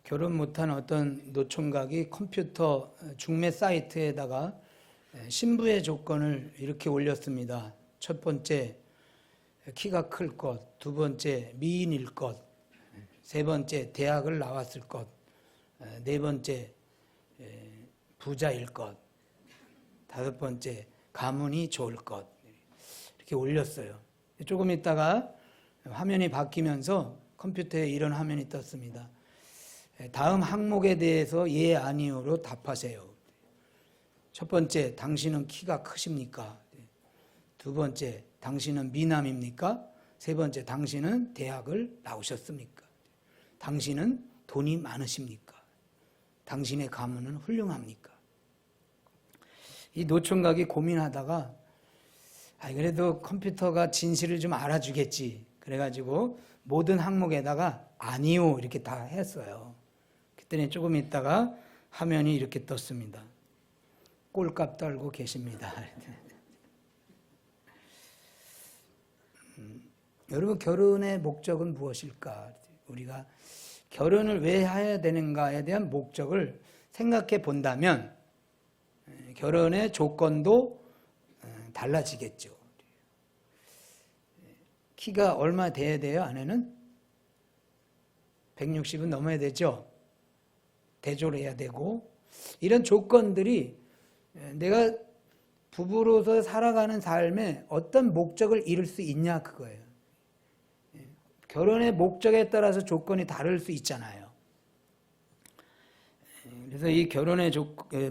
결혼 못한 어떤 노총각이 컴퓨터 중매 사이트에다가 신부의 조건을 이렇게 올렸습니다. 첫 번째, 키가 클 것. 두 번째, 미인일 것. 세 번째, 대학을 나왔을 것. 네 번째, 부자일 것. 다섯 번째, 가문이 좋을 것. 이렇게 올렸어요. 조금 있다가 화면이 바뀌면서 컴퓨터에 이런 화면이 떴습니다. 다음 항목에 대해서 예, 아니요로 답하세요. 첫 번째, 당신은 키가 크십니까? 두 번째, 당신은 미남입니까? 세 번째, 당신은 대학을 나오셨습니까? 당신은 돈이 많으십니까? 당신의 가문은 훌륭합니까? 이 노총각이 고민하다가 그래도 컴퓨터가 진실을 좀 알아주겠지. 그래가지고 모든 항목에다가 아니요 이렇게 다 했어요. 그랬더니 조금 있다가 화면이 이렇게 떴습니다. 꼴값 떨고 계십니다. 여러분, 결혼의 목적은 무엇일까? 우리가 결혼을 왜 해야 되는가에 대한 목적을 생각해 본다면 결혼의 조건도 달라지겠죠. 키가 얼마 돼야 돼요? 아내는 160은 넘어야 되죠. 대조를 해야 되고, 이런 조건들이 내가 부부로서 살아가는 삶에 어떤 목적을 이룰 수 있냐, 그거예요. 결혼의 목적에 따라서 조건이 다를 수 있잖아요. 그래서 이 결혼의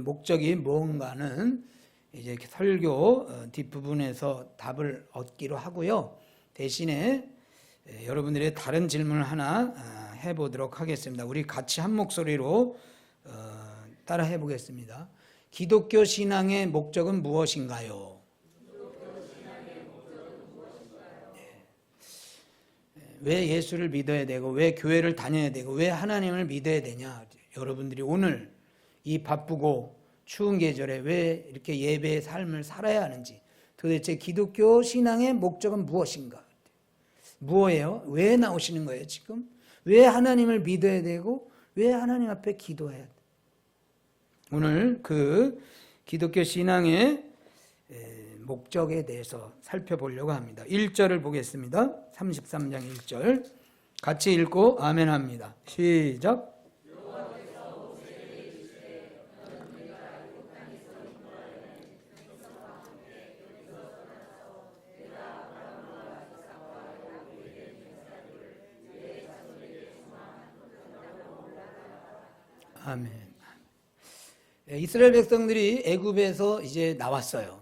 목적이 뭔가는 이제 설교 뒷부분에서 답을 얻기로 하고요. 대신에 여러분들의 다른 질문을 하나 해보도록 하겠습니다. 우리 같이 한 목소리로 따라 해보겠습니다. 기독교 신앙의 목적은 무엇인가요? 왜 예수를 믿어야 되고, 왜 교회를 다녀야 되고, 왜 하나님을 믿어야 되냐? 여러분들이 오늘 이 바쁘고 추운 계절에 왜 이렇게 예배의 삶을 살아야 하는지, 도대체 기독교 신앙의 목적은 무엇인가? 뭐예요? 왜 나오시는 거예요, 지금? 왜 하나님을 믿어야 되고, 왜 하나님 앞에 기도해야 돼? 오늘 그 기독교 신앙의 목적에 대해서 살펴보려고 합니다. 1절을 보겠습니다. 33장 1절. 같이 읽고 아멘 합니다. 시작. 아멘. 이스라엘 백성들이 애굽에서 이제 나왔어요.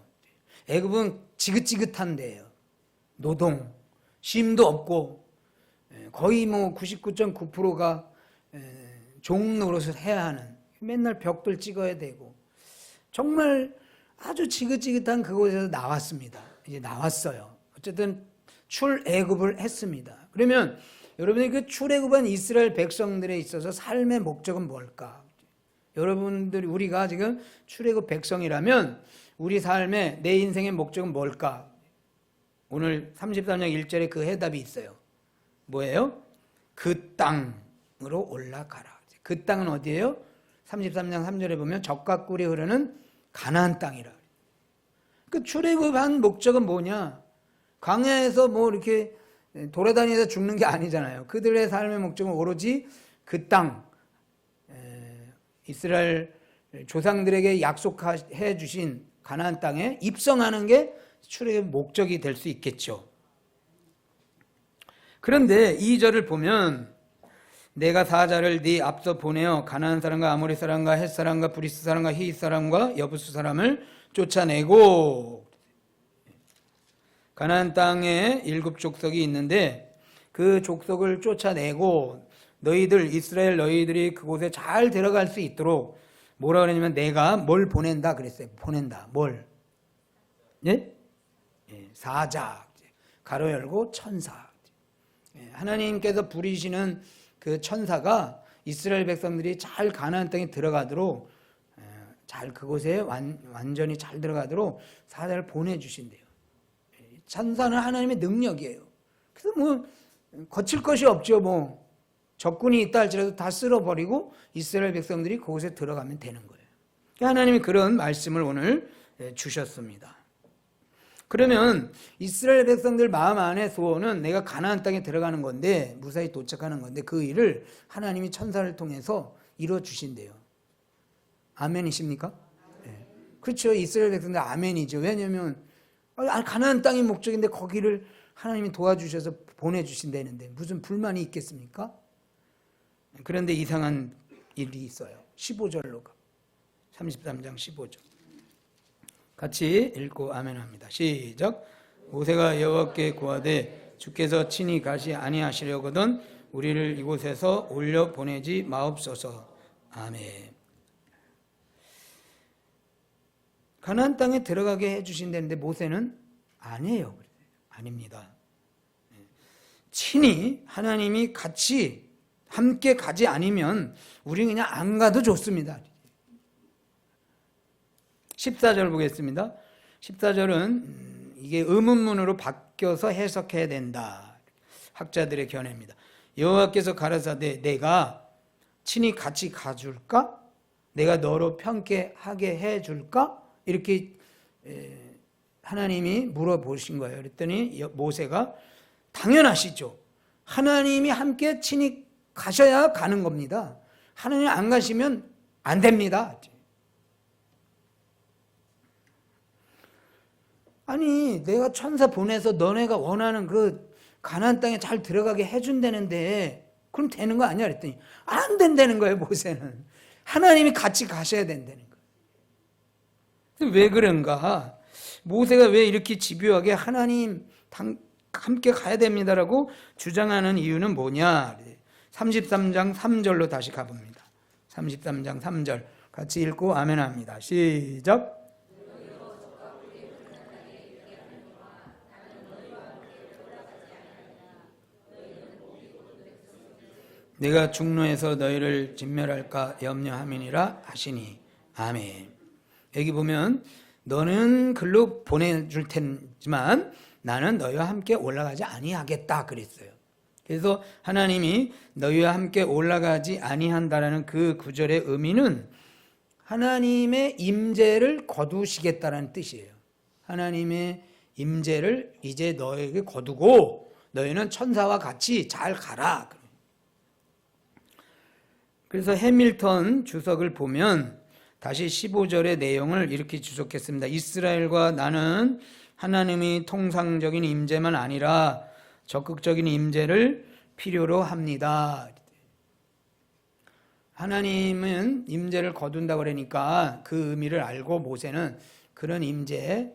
애굽은 지긋지긋한 데예요. 노동, 쉼도 없고 거의 99.9%가 종 노릇을 해야 하는, 맨날 벽돌 찍어야 되고 정말 아주 지긋지긋한 그곳에서 나왔습니다. 이제 나왔어요. 어쨌든 출애굽을 했습니다. 그러면 여러분이 그 출애굽한 이스라엘 백성들에 있어서 삶의 목적은 뭘까? 여러분들이, 우리가 지금 출애굽 백성이라면 우리 삶의, 내 인생의 목적은 뭘까? 오늘 33장 1절에 그 해답이 있어요. 뭐예요? 그 땅으로 올라가라. 그 땅은 어디예요? 33장 3절에 보면 젖과 꿀이 흐르는 가나안 땅이라. 그 출애굽한 목적은 뭐냐? 광야에서 이렇게 돌아다니면서 죽는 게 아니잖아요. 그들의 삶의 목적은 오로지 그 땅, 이스라엘 조상들에게 약속해 주신 가나안 땅에 입성하는 게 출애굽의 목적이 될 수 있겠죠. 그런데 2절을 보면 내가 사자를 네 앞서 보내어 가나안 사람과 아모리 사람과 헷 사람과 브리스 사람과 히윗 사람과 여부스 사람을 쫓아내고, 가나안 땅에 7 족속이 있는데 그 족속을 쫓아내고 너희들, 이스라엘 너희들이 그곳에 잘 들어갈 수 있도록 뭐라 그러냐면 내가 뭘 보낸다 그랬어요. 보낸다. 뭘? 예? 사자, 가로 열고 천사. 하나님께서 부리시는 그 천사가 이스라엘 백성들이 잘 가나안 땅에 들어가도록, 잘 그곳에 완전히 잘 들어가도록 사자를 보내주신대요. 천사는 하나님의 능력이에요. 그래서 거칠 것이 없죠. 적군이 있다 할지라도 다 쓸어버리고 이스라엘 백성들이 그곳에 들어가면 되는 거예요. 하나님이 그런 말씀을 오늘 주셨습니다. 그러면 이스라엘 백성들 마음 안의 소원은 내가 가나안 땅에 들어가는 건데, 무사히 도착하는 건데, 그 일을 하나님이 천사를 통해서 이루어 주신대요. 아멘이십니까? 네. 그렇죠. 이스라엘 백성들 아멘이죠. 왜냐하면 가나안 땅이 목적인데 거기를 하나님이 도와주셔서 보내주신다는데 무슨 불만이 있겠습니까? 그런데 이상한 일이 있어요. 15절로 가. 33장 15절. 같이 읽고 아멘합니다. 시작. 모세가 여호와께 구하되 주께서 친히 가시 아니하시려거든 우리를 이곳에서 올려 보내지 마옵소서. 아멘. 가나안 땅에 들어가게 해주신다는데 모세는 아니에요. 아닙니다. 친히 하나님이 같이 함께 가지 않으면 우리는 그냥 안 가도 좋습니다. 14절 보겠습니다. 14절은 이게 의문문으로 바뀌어서 해석해야 된다. 학자들의 견해입니다. 여호와께서 가라사대 내가 친히 같이 가줄까? 내가 너로 편케하게 해줄까? 이렇게 하나님이 물어보신 거예요. 그랬더니 모세가 당연하시죠. 하나님이 함께 친히 가셔야 가는 겁니다. 하나님 안 가시면 안 됩니다. 아니 내가 천사 보내서 너네가 원하는 그 가나안 땅에 잘 들어가게 해준다는데 그럼 되는 거 아니야? 그랬더니 안 된다는 거예요. 모세는 하나님이 같이 가셔야 된다는 거예요. 왜 그런가? 모세가 왜 이렇게 집요하게 하나님 함께 가야 됩니다라고 주장하는 이유는 뭐냐? 33장 3절로 다시 가봅니다. 33장 3절 같이 읽고 아멘합니다. 시작. 내가 중로에서 너희를 진멸할까 염려함이니라 하시니 아멘. 여기 보면 너는 글로 보내줄 테지만 나는 너희와 함께 올라가지 아니하겠다 그랬어요. 그래서 하나님이 너희와 함께 올라가지 아니한다라는 그 구절의 의미는 하나님의 임재를 거두시겠다라는 뜻이에요. 하나님의 임재를 이제 너에게 거두고 너희는 천사와 같이 잘 가라. 그래서 해밀턴 주석을 보면 다시 15절의 내용을 이렇게 주석했습니다. 이스라엘과 나는 하나님이 통상적인 임재만 아니라 적극적인 임재를 필요로 합니다. 하나님은 임재를 거둔다고 그러니까 그 의미를 알고 모세는 그런 임재,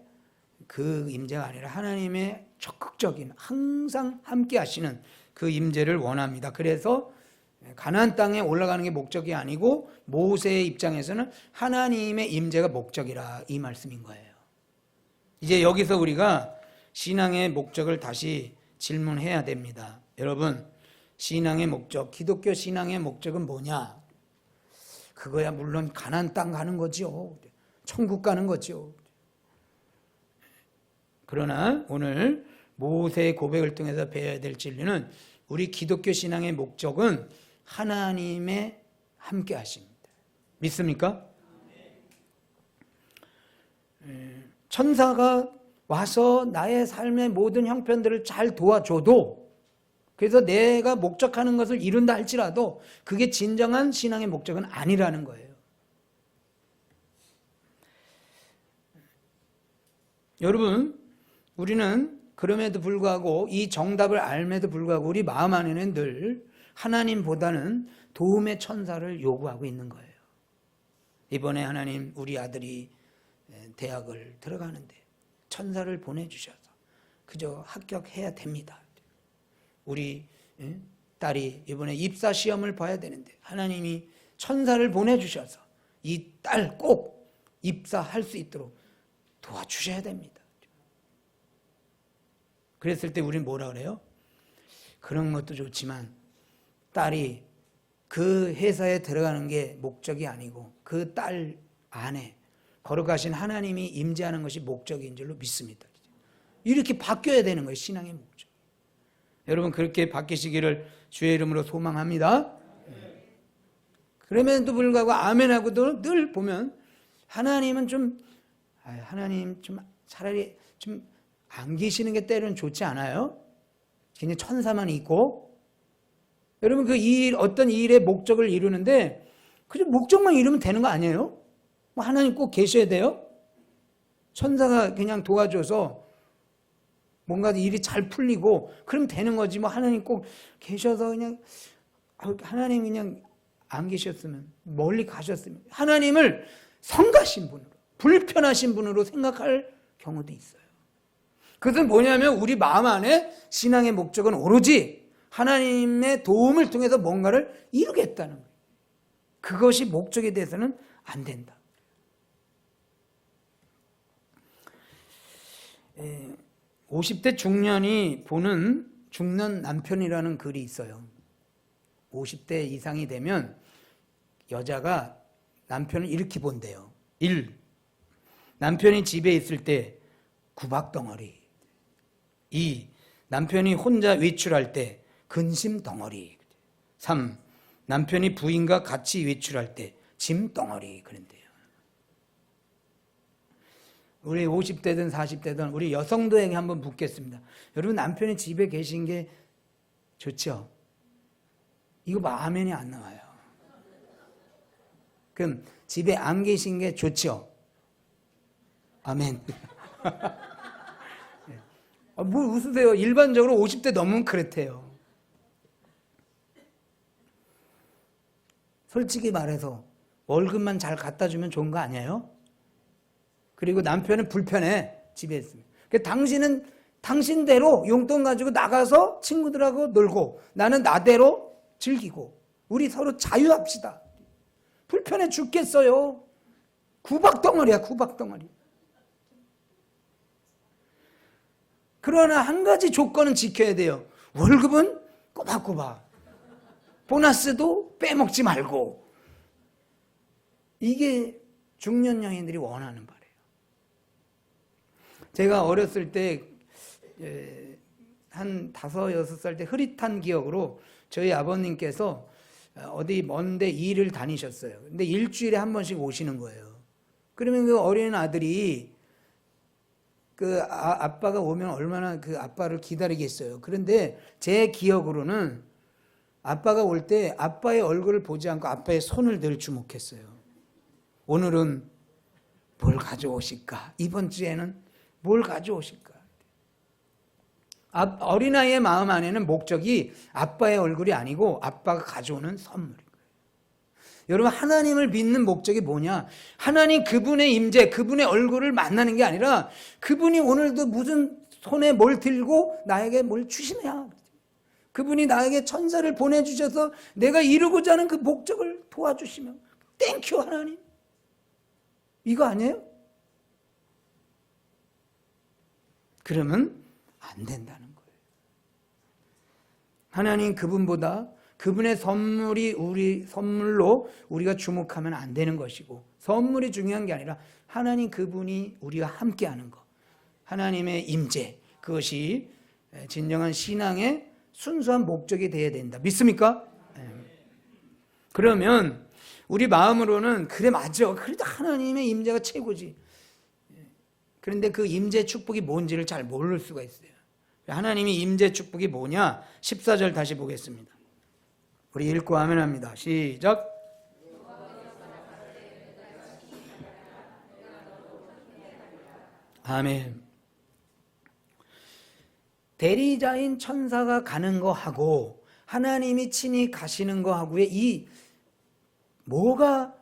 그 임재가 아니라 하나님의 적극적인 항상 함께 하시는 그 임재를 원합니다. 그래서 가나안 땅에 올라가는 게 목적이 아니고 모세의 입장에서는 하나님의 임재가 목적이라 이 말씀인 거예요. 이제 여기서 우리가 신앙의 목적을 다시 질문해야 됩니다. 여러분, 신앙의 목적, 기독교 신앙의 목적은 뭐냐? 그거야 물론 가나안 땅 가는 거죠. 천국 가는 거죠. 그러나 오늘 모세의 고백을 통해서 배워야 될 진리는 우리 기독교 신앙의 목적은 하나님의 함께 하십니다. 믿습니까? 천사가 와서 나의 삶의 모든 형편들을 잘 도와줘도 그래서 내가 목적하는 것을 이룬다 할지라도 그게 진정한 신앙의 목적은 아니라는 거예요. 여러분, 우리는 그럼에도 불구하고 이 정답을 알면도 불구하고 우리 마음 안에는 늘 하나님보다는 도움의 천사를 요구하고 있는 거예요. 이번에 하나님 우리 아들이 대학을 들어가는데 천사를 보내주셔서 그저 합격해야 됩니다. 우리 딸이 이번에 입사 시험을 봐야 되는데 하나님이 천사를 보내주셔서 이 딸 꼭 입사할 수 있도록 도와주셔야 됩니다. 그랬을 때 우리는 뭐라 그래요? 그런 것도 좋지만 딸이 그 회사에 들어가는 게 목적이 아니고 그 딸 안에 거룩하신 하나님이 임재하는 것이 목적인 줄로 믿습니다. 이렇게 바뀌어야 되는 거예요. 신앙의 목적. 여러분 그렇게 바뀌시기를 주의 이름으로 소망합니다. 그럼에도 불구하고 아멘하고도 늘 보면 하나님은 하나님 좀 차라리 좀 안 계시는 게 때로는 좋지 않아요? 그냥 천사만 있고. 여러분 그 일, 어떤 일의 목적을 이루는데 그냥 목적만 이루면 되는 거 아니에요? 뭐 하나님 꼭 계셔야 돼요? 천사가 그냥 도와줘서 뭔가 일이 잘 풀리고 그럼 되는 거지. 뭐 하나님 꼭 계셔서 그냥 하나님 그냥 안 계셨으면, 멀리 가셨으면, 하나님을 성가신 분으로, 불편하신 분으로 생각할 경우도 있어요. 그것은 뭐냐면 우리 마음 안에 신앙의 목적은 오로지 하나님의 도움을 통해서 뭔가를 이루겠다는 거예요. 그것이 목적에 대해서는 안 된다. 50대 중년이 보는 중년 남편이라는 글이 있어요. 50대 이상이 되면 여자가 남편을 이렇게 본대요. 1. 남편이 집에 있을 때 구박덩어리. 2. 남편이 혼자 외출할 때 근심덩어리. 3. 남편이 부인과 같이 외출할 때 짐덩어리. 그런데요. 우리 50대든 40대든 우리 여성들에게 한번 묻겠습니다. 여러분 남편이 집에 계신 게 좋죠? 이거 아멘이 안 나와요. 그럼 집에 안 계신 게 좋죠? 아멘. 뭐 웃으세요? 일반적으로 50대 넘으면 그렇대요. 솔직히 말해서 월급만 잘 갖다 주면 좋은 거 아니에요? 그리고 남편은 불편해, 집에 있으면. 당신은 당신대로 용돈 가지고 나가서 친구들하고 놀고 나는 나대로 즐기고 우리 서로 자유합시다. 불편해 죽겠어요. 구박덩어리야, 구박덩어리. 그러나 한 가지 조건은 지켜야 돼요. 월급은 꼬박꼬박. 보너스도 빼먹지 말고. 이게 중년 여인들이 원하는 바래요. 제가 어렸을 때 한 5, 6살 때 흐릿한 기억으로 저희 아버님께서 어디 먼데 일을 다니셨어요. 근데 일주일에 한 번씩 오시는 거예요. 그러면 그 어린 아들이 그 아빠가 오면 얼마나 그 아빠를 기다리겠어요. 그런데 제 기억으로는 아빠가 올 때 아빠의 얼굴을 보지 않고 아빠의 손을 늘 주목했어요. 오늘은 뭘 가져오실까? 이번 주에는 뭘 가져오실까? 어린아이의 마음 안에는 목적이 아빠의 얼굴이 아니고 아빠가 가져오는 선물인 거예요. 여러분 하나님을 믿는 목적이 뭐냐? 하나님 그분의 임재, 그분의 얼굴을 만나는 게 아니라 그분이 오늘도 무슨 손에 뭘 들고 나에게 뭘 주시느냐? 그분이 나에게 천사를 보내주셔서 내가 이루고자 하는 그 목적을 도와주시면 땡큐 하나님. 이거 아니에요? 그러면 안 된다는 거예요. 하나님 그분보다 그분의 선물이 우리 선물로 우리가 주목하면 안 되는 것이고 선물이 중요한 게 아니라 하나님 그분이 우리와 함께하는 것, 하나님의 임재, 그것이 진정한 신앙의 순수한 목적이 되어야 된다. 믿습니까? 그러면 우리 마음으로는 그래 맞아. 그래도 하나님의 임재가 최고지. 그런데 그 임재 축복이 뭔지를 잘 모를 수가 있어요. 하나님이 임재 축복이 뭐냐? 14절 다시 보겠습니다. 우리 읽고 아멘합니다. 시작. 아멘. 대리자인 천사가 가는 거하고 하나님이 친히 가시는 거하고의 이 뭐가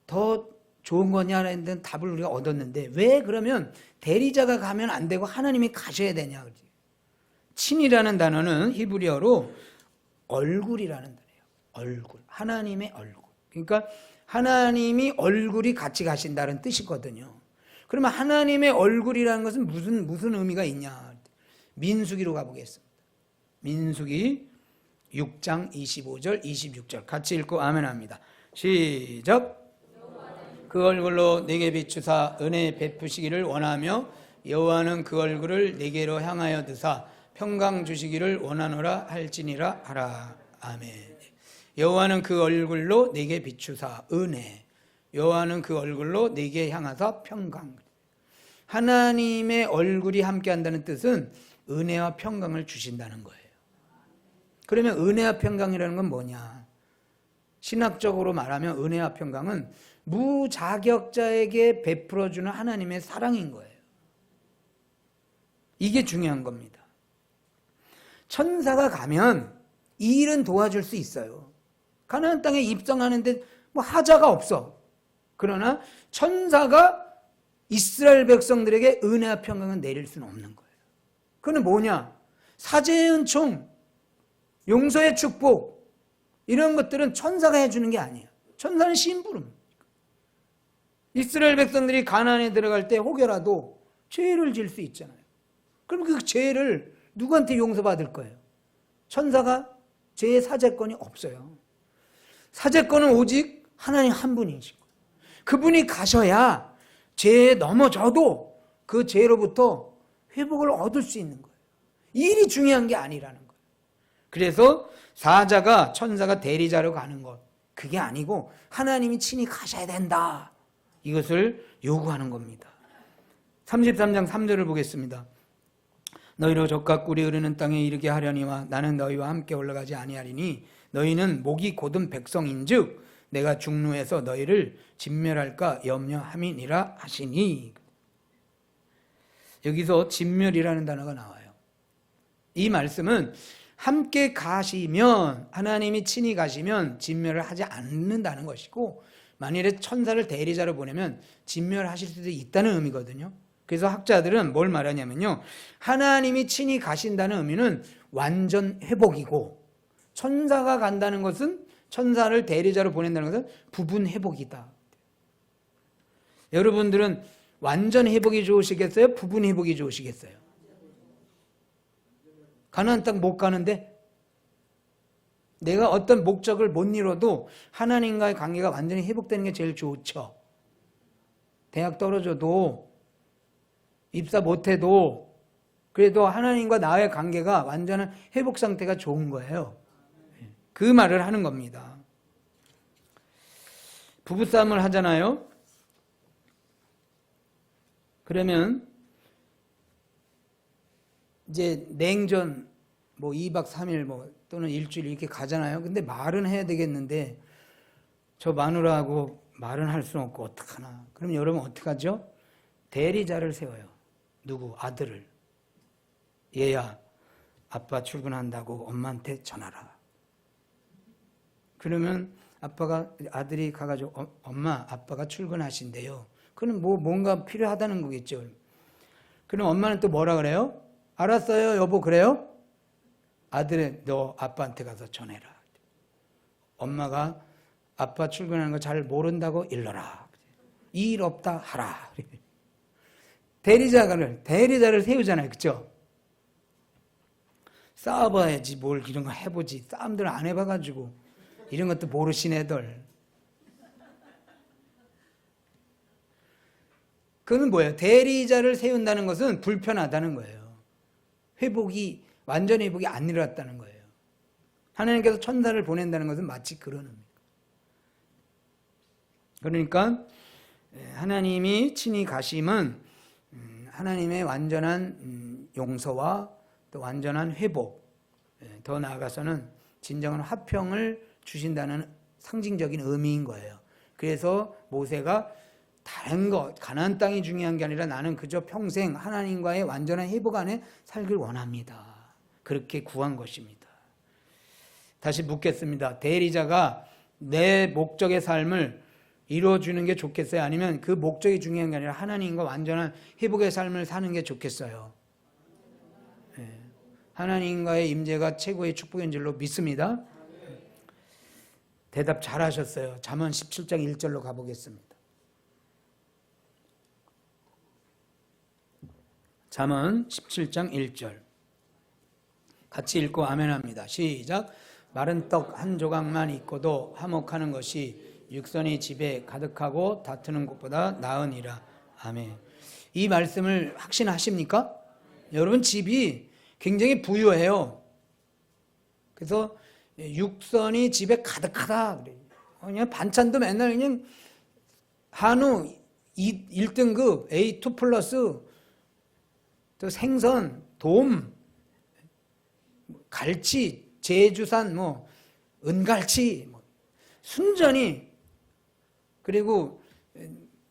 더 좋은 거냐라는 데는 답을 우리가 얻었는데 왜 그러면 대리자가 가면 안 되고 하나님이 가셔야 되냐? 그렇지? 친이라는 단어는 히브리어로 얼굴이라는 단어예요. 얼굴. 하나님의 얼굴. 그러니까 하나님이 얼굴이 같이 가신다는 뜻이거든요. 그러면 하나님의 얼굴이라는 것은 무슨 의미가 있냐? 민수기로 가보겠습니다. 민수기 6장 25절 26절 같이 읽고 아멘합니다. 시작. 그 얼굴로 내게 비추사 은혜 베푸시기를 원하며 여호와는 그 얼굴을 내게로 향하여 드사 평강 주시기를 원하노라 할지니라 하라. 아멘. 여호와는 그 얼굴로 내게 비추사 은혜, 여호와는 그 얼굴로 내게 향하사 평강. 하나님의 얼굴이 함께한다는 뜻은 은혜와 평강을 주신다는 거예요. 그러면 은혜와 평강이라는 건 뭐냐? 신학적으로 말하면 은혜와 평강은 무자격자에게 베풀어주는 하나님의 사랑인 거예요. 이게 중요한 겁니다. 천사가 가면 이 일은 도와줄 수 있어요. 가나안 땅에 입성하는데 뭐 하자가 없어. 그러나 천사가 이스라엘 백성들에게 은혜와 평강은 내릴 수는 없는 거예요. 그건 뭐냐? 사제의 은총, 용서의 축복, 이런 것들은 천사가 해주는 게 아니에요. 천사는 심부름. 이스라엘 백성들이 가나안에 들어갈 때 혹여라도 죄를 질 수 있잖아요. 그럼 그 죄를 누구한테 용서받을 거예요? 천사가 죄의 사죄권이 없어요. 사죄권은 오직 하나님 한 분이시고, 그분이 가셔야 죄에 넘어져도 그 죄로부터 회복을 얻을 수 있는 거예요. 이 일이 중요한 게 아니라는 거예요. 그래서 사자가 천사가 대리자로 가는 것, 그게 아니고 하나님이 친히 가셔야 된다, 이것을 요구하는 겁니다. 33장 3절을 보겠습니다. 너희로 젖과 꿀이 흐르는 땅에 이르게 하려니와 나는 너희와 함께 올라가지 아니하리니 너희는 목이 곧은 백성인즉 내가 중루에서 너희를 진멸할까 염려함이니라 하시니. 여기서 진멸이라는 단어가 나와요. 이 말씀은 함께 가시면, 하나님이 친히 가시면 진멸을 하지 않는다는 것이고, 만일에 천사를 대리자로 보내면 진멸하실 수도 있다는 의미거든요. 그래서 학자들은 뭘 말하냐면요, 하나님이 친히 가신다는 의미는 완전 회복이고, 천사가 간다는 것은, 천사를 대리자로 보낸다는 것은 부분 회복이다. 여러분들은 완전 회복이 좋으시겠어요? 부분 회복이 좋으시겠어요? 가나안 땅 못 가는데 내가 어떤 목적을 못 이뤄도 하나님과의 관계가 완전히 회복되는 게 제일 좋죠. 대학 떨어져도 입사 못해도 그래도 하나님과 나의 관계가 완전한 회복 상태가 좋은 거예요. 그 말을 하는 겁니다. 부부싸움을 하잖아요. 그러면 이제 냉전 뭐 2박 3일 뭐 또는 일주일 이렇게 가잖아요. 근데 말은 해야 되겠는데 저 마누라하고 말은 할 수는 없고 어떡하나. 그럼 여러분 어떡하죠? 대리자를 세워요. 누구? 아들을. 얘야, 아빠 출근한다고 엄마한테 전화라. 그러면 아들이 가가지고 엄마, 아빠가 출근하신대요. 그럼 뭔가 필요하다는 거겠죠. 그럼 엄마는 또 뭐라 그래요? 알았어요, 여보, 그래요? 아들이 너 아빠한테 가서 전해라. 엄마가 아빠 출근하는 거 잘 모른다고 일러라. 일 없다 하라. 대리자를 세우잖아요. 그렇죠? 싸워봐야지 뭘 이런 거 해보지. 싸움들 안 해봐가지고 이런 것도 모르신 애들. 그건 뭐예요? 대리자를 세운다는 것은 불편하다는 거예요. 완전 회복이 안 일어났다는 거예요. 하나님께서 천사를 보낸다는 것은 마치 그런 의미입니다. 그러니까 하나님이 친히 가심은 하나님의 완전한 용서와 또 완전한 회복, 더 나아가서는 진정한 화평을 주신다는 상징적인 의미인 거예요. 그래서 모세가 다른 것, 가나안 땅이 중요한 게 아니라 나는 그저 평생 하나님과의 완전한 회복 안에 살길 원합니다. 그렇게 구한 것입니다. 다시 묻겠습니다. 대리자가 내 목적의 삶을 이루어주는 게 좋겠어요? 아니면 그 목적이 중요한 게 아니라 하나님과 완전한 회복의 삶을 사는 게 좋겠어요? 네. 하나님과의 임재가 최고의 축복인 줄로 믿습니다. 대답 잘하셨어요. 잠언 17장 1절로 가보겠습니다. 잠언 17장 1절 같이 읽고 아멘합니다. 시작. 마른 떡 한 조각만 있고도 화목하는 것이 육선이 집에 가득하고 다투는 것보다 나으니라. 아멘. 이 말씀을 확신하십니까? 여러분 집이 굉장히 부유해요. 그래서 육선이 집에 가득하다 그래요. 그냥 반찬도 맨날 그냥 한우 1등급 A2 플러스, 또 생선, 돔, 갈치, 제주산 은갈치, 순전히. 그리고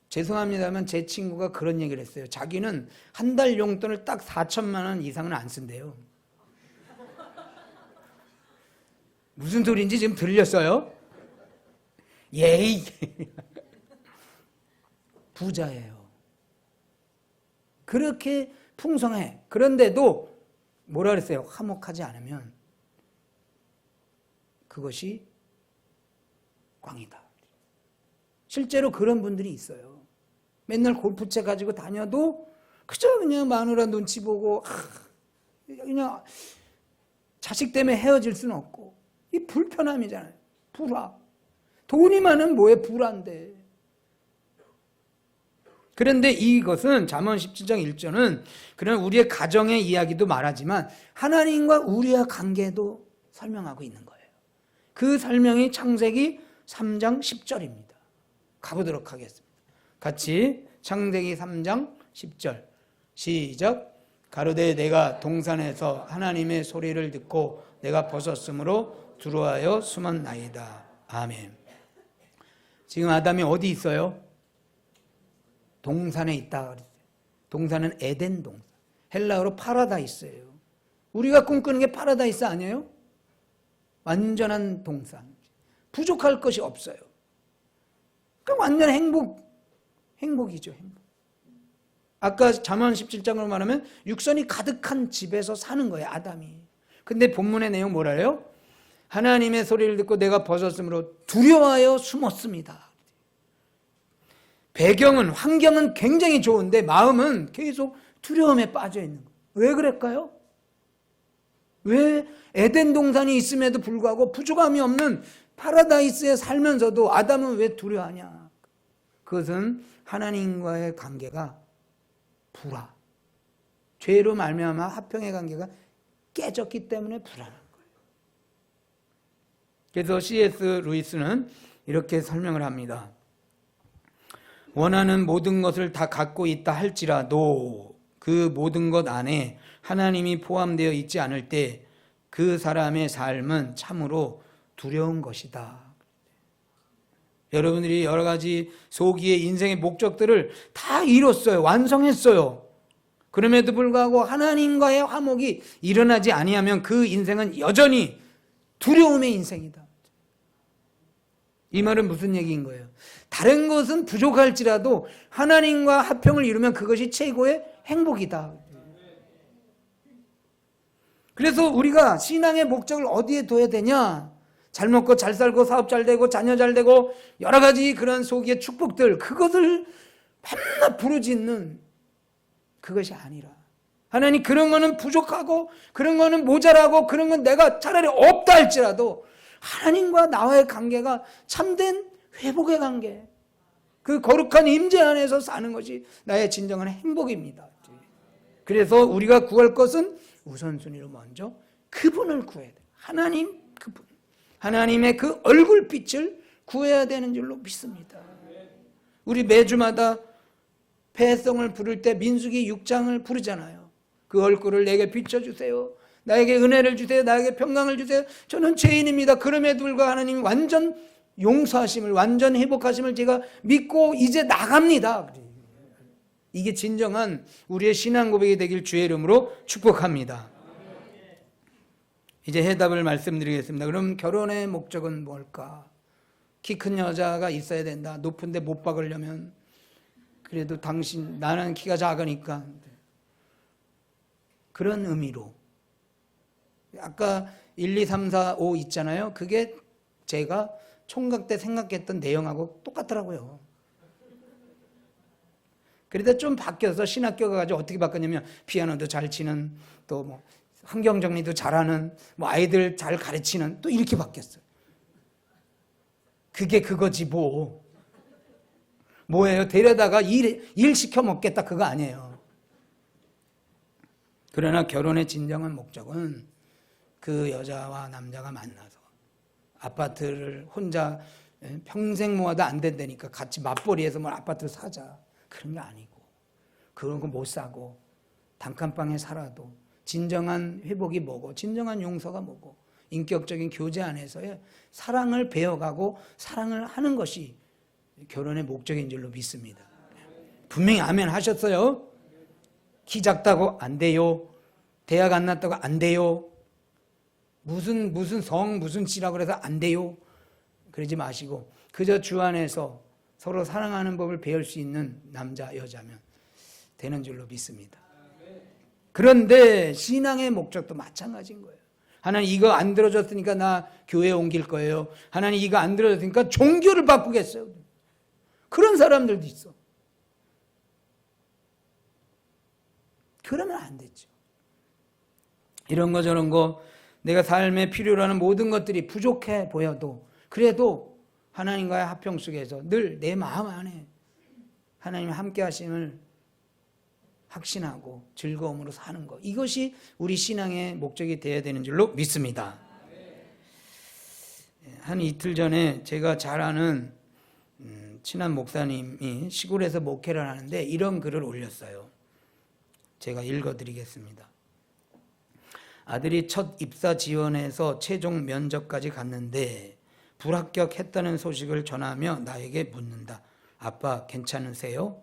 죄송합니다만 제 친구가 그런 얘기를 했어요. 자기는 한 달 용돈을 딱 4천만 원 이상은 안 쓴대요. 무슨 소리인지 지금 들렸어요? 예이. 부자예요. 그렇게 풍성해. 그런데도 뭐라 그랬어요? 화목하지 않으면 그것이 꽝이다. 실제로 그런 분들이 있어요. 맨날 골프채 가지고 다녀도 그저 그냥 마누라 눈치 보고 그냥 자식 때문에 헤어질 수는 없고, 이 불편함이잖아요. 불화. 돈이 많으면 뭐에 불화인데. 그런데 이것은 잠언 17장 1절은 그런 우리의 가정의 이야기도 말하지만 하나님과 우리의 관계도 설명하고 있는 거예요. 그 설명이 창세기 3장 10절입니다. 가보도록 하겠습니다. 같이 창세기 3장 10절 시작. 가로되 내가 동산에서 하나님의 소리를 듣고 내가 벗었으므로 두려워하여 숨었나이다. 아멘. 지금 아담이 어디 있어요? 동산에 있다 그랬어요. 동산은 에덴 동산. 헬라어로 파라다이스예요. 우리가 꿈꾸는 게 파라다이스 아니에요? 완전한 동산. 부족할 것이 없어요. 그 완전 행복이죠. 행복. 아까 잠언 17장으로 말하면 육선이 가득한 집에서 사는 거예요, 아담이. 근데 본문의 내용 뭐라 해요? 하나님의 소리를 듣고 내가 벗었으므로 두려워하여 숨었습니다. 배경은, 환경은 굉장히 좋은데 마음은 계속 두려움에 빠져 있는 거예요. 왜 그럴까요? 왜 에덴 동산이 있음에도 불구하고 부족함이 없는 파라다이스에 살면서도 아담은 왜 두려워하냐? 그것은 하나님과의 관계가 불화, 죄로 말미암아 화평의 관계가 깨졌기 때문에 불안한 거예요. 그래서 C.S. 루이스는 이렇게 설명을 합니다. 원하는 모든 것을 다 갖고 있다 할지라도 그 모든 것 안에 하나님이 포함되어 있지 않을 때 그 사람의 삶은 참으로 두려운 것이다. 여러분들이 여러 가지 소기의 인생의 목적들을 다 이뤘어요. 완성했어요. 그럼에도 불구하고 하나님과의 화목이 일어나지 아니하면 그 인생은 여전히 두려움의 인생이다. 이 말은 무슨 얘기인 거예요? 다른 것은 부족할지라도 하나님과 화평을 이루면 그것이 최고의 행복이다. 그래서 우리가 신앙의 목적을 어디에 둬야 되냐? 잘 먹고 잘 살고 사업 잘 되고 자녀 잘 되고 여러 가지 그런 속의 축복들, 그것을 맨날 부르짖는 그것이 아니라, 하나님 그런 거는 부족하고 그런 거는 모자라고 그런 건 내가 차라리 없다 할지라도 하나님과 나와의 관계가 참된 회복의 관계, 그 거룩한 임재 안에서 사는 것이 나의 진정한 행복입니다. 그래서 우리가 구할 것은 우선순위로 먼저 그분을 구해야 돼요. 하나님, 그분, 하나님의 그 얼굴빛을 구해야 되는 줄로 믿습니다. 우리 매주마다 패성을 부를 때 민수기 6장을 부르잖아요. 그 얼굴을 내게 비춰주세요. 나에게 은혜를 주세요. 나에게 평강을 주세요. 저는 죄인입니다. 그럼에도 불구하고 하나님이 완전 용서하심을, 완전 회복하심을 제가 믿고 이제 나갑니다. 이게 진정한 우리의 신앙 고백이 되길 주의 이름으로 축복합니다. 이제 해답을 말씀드리겠습니다. 그럼 결혼의 목적은 뭘까? 키 큰 여자가 있어야 된다. 높은데 못 박으려면. 그래도 나는 키가 작으니까. 그런 의미로. 아까 1, 2, 3, 4, 5 있잖아요. 그게 제가 총각 때 생각했던 내용하고 똑같더라고요. 그러다 좀 바뀌어서 신학교 가가지고 어떻게 바꿨냐면 피아노도 잘 치는, 또 환경 정리도 잘하는, 아이들 잘 가르치는, 또 이렇게 바뀌었어요. 그게 그거지 뭐예요? 데려다가 일 시켜 먹겠다 그거 아니에요. 그러나 결혼의 진정한 목적은 그 여자와 남자가 만나서 아파트를 혼자 평생 모아도 안 된다니까 같이 맞벌이해서 뭐 아파트를 사자, 그런 게 아니고, 그런 거 못 사고 단칸방에 살아도 진정한 회복이 뭐고, 진정한 용서가 뭐고, 인격적인 교제 안에서의 사랑을 배워가고 사랑을 하는 것이 결혼의 목적인 줄로 믿습니다. 분명히 아멘 하셨어요. 키 작다고 안 돼요. 대학 안 났다고 안 돼요. 무슨 성 무슨 씨라고 해서 안 돼요. 그러지 마시고 그저 주 안에서 서로 사랑하는 법을 배울 수 있는 남자 여자면 되는 줄로 믿습니다. 그런데 신앙의 목적도 마찬가지인 거예요. 하나님 이거 안 들어줬으니까 나 교회 옮길 거예요. 하나님 이거 안 들어줬으니까 종교를 바꾸겠어요. 그런 사람들도 있어. 그러면 안 되죠. 이런 거 저런 거 내가 삶에 필요로 하는 모든 것들이 부족해 보여도 그래도 하나님과의 합평 속에서 늘 내 마음 안에 하나님 함께 하심을 확신하고 즐거움으로 사는 것, 이것이 우리 신앙의 목적이 되어야 되는 줄로 믿습니다. 한 이틀 전에 제가 잘 아는 친한 목사님이 시골에서 목회를 하는데 이런 글을 올렸어요. 제가 읽어드리겠습니다. 아들이 첫 입사 지원해서 최종 면접까지 갔는데 불합격했다는 소식을 전하며 나에게 묻는다. 아빠 괜찮으세요?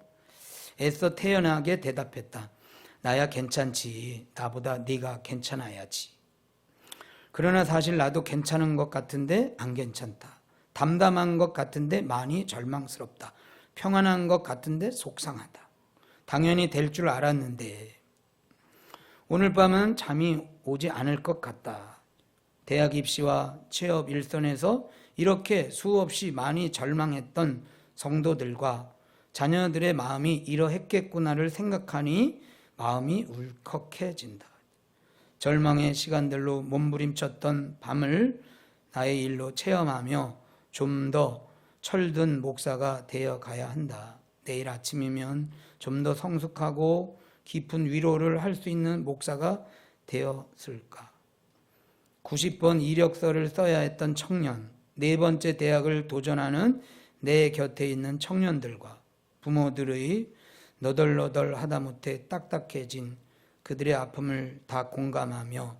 애써 태연하게 대답했다. 나야 괜찮지. 나보다 네가 괜찮아야지. 그러나 사실 나도 괜찮은 것 같은데 안 괜찮다. 담담한 것 같은데 많이 절망스럽다. 평안한 것 같은데 속상하다. 당연히 될 줄 알았는데 오늘 밤은 잠이 오지 않을 것 같다. 대학 입시와 취업 일선에서 이렇게 수없이 많이 절망했던 성도들과 자녀들의 마음이 이러했겠구나를 생각하니 마음이 울컥해진다. 절망의 시간들로 몸부림쳤던 밤을 나의 일로 체험하며 좀 더 철든 목사가 되어 가야 한다. 내일 아침이면 좀 더 성숙하고 깊은 위로를 할 수 있는 목사가 되었을까. 90번 이력서를 써야 했던 청년, 4번째 대학을 도전하는 내 곁에 있는 청년들과 부모들의 너덜너덜 하다못해 딱딱해진 그들의 아픔을 다 공감하며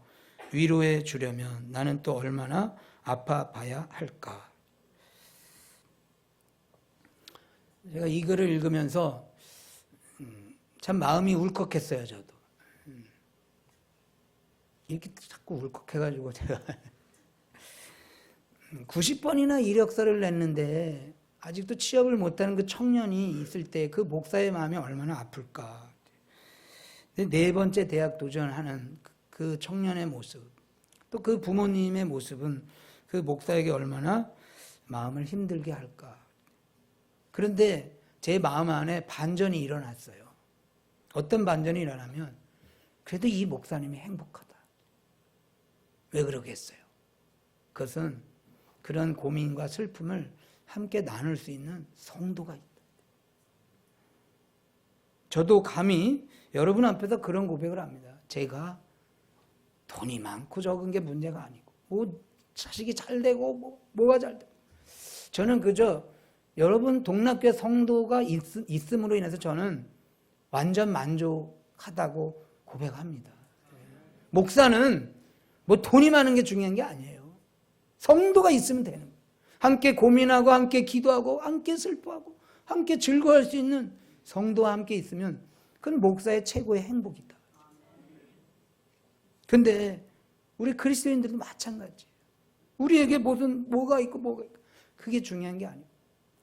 위로해 주려면 나는 또 얼마나 아파봐야 할까. 제가 이 글을 읽으면서 참 마음이 울컥했어요. 저도 이렇게 자꾸 울컥해가지고 제가 90번이나 이력서를 냈는데 아직도 취업을 못하는 그 청년이 있을 때 그 목사의 마음이 얼마나 아플까. 4번째 대학 도전하는 그 청년의 모습, 또 그 부모님의 모습은 그 목사에게 얼마나 마음을 힘들게 할까. 그런데 제 마음 안에 반전이 일어났어요. 어떤 반전이 일어나면 그래도 이 목사님이 행복하다. 왜 그러겠어요? 그것은 그런 고민과 슬픔을 함께 나눌 수 있는 성도가 있다. 저도 감히 여러분 앞에서 그런 고백을 합니다. 제가 돈이 많고 적은 게 문제가 아니고 뭐 자식이 잘 되고 뭐가 잘 되고 저는 그저 여러분 동락교회 성도가 있음으로 인해서 저는 완전 만족하다고 고백합니다. 목사는 뭐 돈이 많은 게 중요한 게 아니에요. 성도가 있으면 되는 거예요. 함께 고민하고 함께 기도하고 함께 슬퍼하고 함께 즐거워할 수 있는 성도와 함께 있으면 그건 목사의 최고의 행복이다. 근데 우리 그리스도인들도 마찬가지예요. 우리에게 뭐가 있고 그게 중요한 게 아니에요.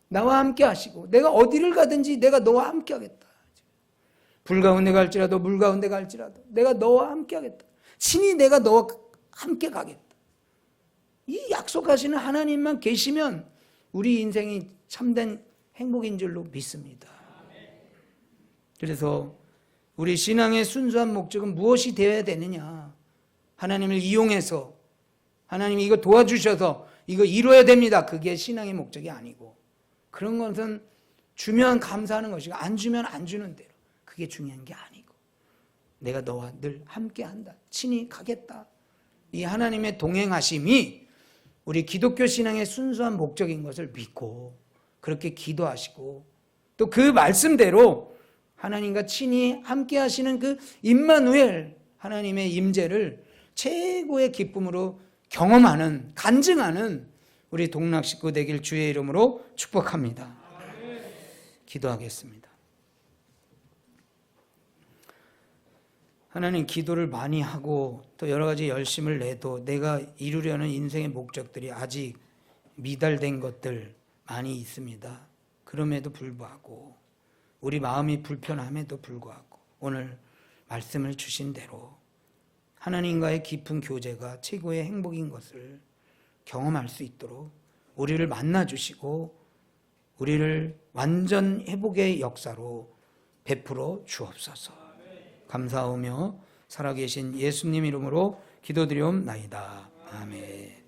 나와 함께 하시고 내가 어디를 가든지 내가 너와 함께 하겠다. 불 가운데 갈지라도 물 가운데 갈지라도 내가 너와 함께 하겠다. 친히 내가 너와 함께 가겠다. 이 약속하시는 하나님만 계시면 우리 인생이 참된 행복인 줄로 믿습니다. 그래서 우리 신앙의 순수한 목적은 무엇이 되어야 되느냐. 하나님을 이용해서 하나님이 이거 도와주셔서 이거 이루어야 됩니다. 그게 신앙의 목적이 아니고 그런 것은 주면 감사하는 것이고 안 주면 안 주는 대로 그게 중요한 게 아니고 내가 너와 늘 함께한다. 친히 가겠다. 이 하나님의 동행하심이 우리 기독교 신앙의 순수한 목적인 것을 믿고 그렇게 기도하시고 또 그 말씀대로 하나님과 친히 함께 하시는 그 임마누엘 하나님의 임재를 최고의 기쁨으로 경험하는, 간증하는 우리 동락 식구 되길 주의 이름으로 축복합니다. 기도하겠습니다. 하나님, 기도를 많이 하고 또 여러 가지 열심을 내도 내가 이루려는 인생의 목적들이 아직 미달된 것들 많이 있습니다. 그럼에도 불구하고 우리 마음이 불편함에도 불구하고 오늘 말씀을 주신 대로 하나님과의 깊은 교제가 최고의 행복인 것을 경험할 수 있도록 우리를 만나주시고 우리를 완전 회복의 역사로 베풀어 주옵소서. 감사하며 살아계신 예수님 이름으로 기도드리옵나이다. 아멘.